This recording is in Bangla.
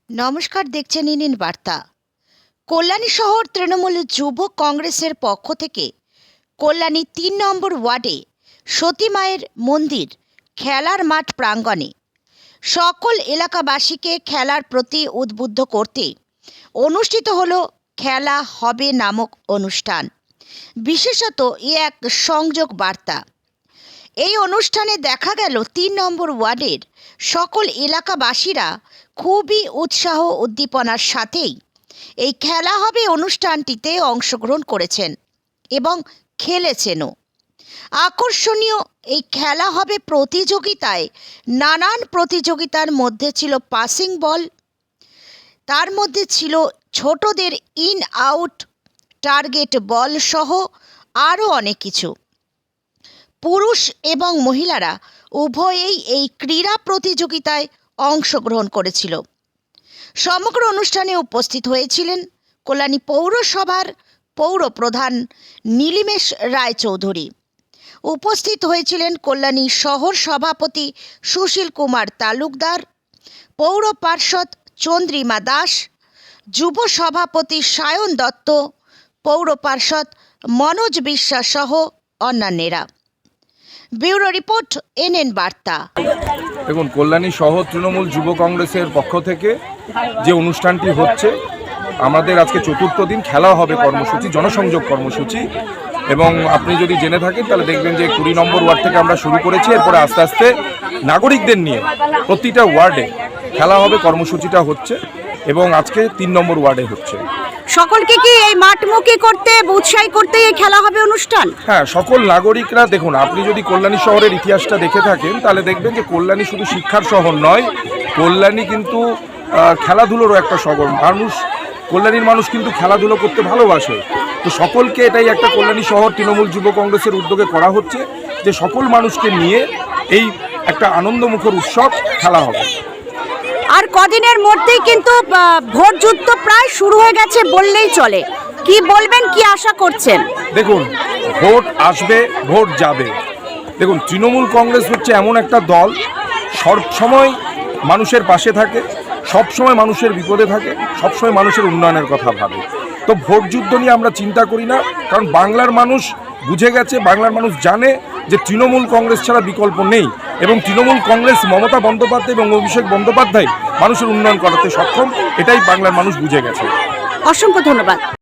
নমস্কার, দেখছেন ইনিন বার্তা। কল্যাণী শহর তৃণমূল যুব কংগ্রেসের পক্ষ থেকে কল্যাণী ৩ নম্বর ওয়ার্ডে সতী মায়ের মন্দির খেলার মাঠ প্রাঙ্গণে সকল এলাকাবাসীকে খেলার প্রতি উদ্বুদ্ধ করতে অনুষ্ঠিত হলো খেলা হবে নামক অনুষ্ঠান। বিশেষত এক সংযোগ বার্তা। এই অনুষ্ঠানে দেখা গেল ৩ নম্বর ওয়ার্ডের সকল এলাকাবাসীরা খুবই উৎসাহ উদ্দীপনার সাথেই এই খেলা হবে অনুষ্ঠানটিতে অংশগ্রহণ করেছেন এবং খেলেছেনও। আকর্ষণীয় এই খেলা হবে প্রতিযোগিতায় নানান প্রতিযোগিতার মধ্যে ছিল পাসিং বল, তার মধ্যে ছিল ছোটদের ইন আউট টার্গেট বল সহ আরও অনেক কিছু। পুরুষ এবং মহিলারা উভয়েই এই ক্রীড়া প্রতিযোগিতায় অংশগ্রহণ করেছিল। সমগ্র অনুষ্ঠানে উপস্থিত হয়েছিলেন কল্যাণী পৌরসভার পৌর প্রধান নীলিমেশ রায়চৌধুরী। উপস্থিত হয়েছিলেন কল্যাণী শহর সভাপতি সুশীল কুমার তালুকদার, পৌর পার্ষদ চন্দ্রিমা দাস, যুব সভাপতি সায়ন দত্ত, পৌর পার্ষদ মনোজ বিশ্বাস সহ অন্যান্যরা। ব্যুরো রিপোর্ট, এনএন বার্তা। দেখুন, কল্যাণী শহর তৃণমূল যুব কংগ্রেসের পক্ষ থেকে যে অনুষ্ঠানটি হচ্ছে, আমাদের আজকে চতুর্থ দিন খেলা হবে কর্মসূচি, জনসংযোগ কর্মসূচি। এবং আপনি যদি জেনে থাকেন তাহলে দেখবেন যে ২০ নম্বর ওয়ার্ড থেকে আমরা শুরু করেছি, এরপরে আস্তে আস্তে নাগরিকদের নিয়ে প্রতিটা ওয়ার্ডে খেলা হবে কর্মসূচিটা হচ্ছে এবং আজকে ৩ নম্বর ওয়ার্ডে হচ্ছে। সকলকে কি এই মাঠমুখী করতে উৎসাহী করতে এই খেলা হবে অনুষ্ঠান? হ্যাঁ, সকল নাগরিকরা দেখুন, আপনি যদি কল্যাণী শহরের ইতিহাসটা দেখে থাকেন তাহলে দেখবেন যে কল্যাণী শুধু শিক্ষার শহর নয়, কল্যাণী কিন্তু খেলাধুলোরও একটা শহর। কল্যাণীর মানুষ কিন্তু খেলাধুলো করতে ভালোবাসে। তো সকলকে এটাই একটা কল্যাণী শহর তৃণমূল যুব কংগ্রেসের উদ্যোগে করা হচ্ছে যে সকল মানুষকে নিয়ে এই একটা আনন্দমুখর উৎসব খেলা হবে। আর কদিনের মধ্যেই কিন্তু ভোট যুদ্ধ প্রায় শুরু হয়ে গেছে বললেই চলে। কি বলবেন, কি আশা করছেন? দেখুন, ভোট আসবে, ভোট যাবে। দেখুন, তৃণমূল কংগ্রেস হচ্ছে এমন একটা দল সবসময় মানুষের পাশে থাকে, সবসময় মানুষের বিপদে থাকে, সবসময় মানুষের উন্নয়নের কথা ভাবে। তো ভোট যুদ্ধ নিয়ে আমরা চিন্তা করি না, কারণ বাংলার মানুষ বুঝে গেছে, বাংলার মানুষ জানে যে তৃণমূল কংগ্রেস ছাড়া বিকল্প নেই এবং তৃণমূল কংগ্রেস মমতা বন্দ্যোপাধ্যায় এবং অভিষেক বন্দ্যোপাধ্যায় মানুষের উন্নয়ন করাতে সক্ষম, এটাই বাংলার মানুষ বুঝে গেছে। অসংখ্য ধন্যবাদ।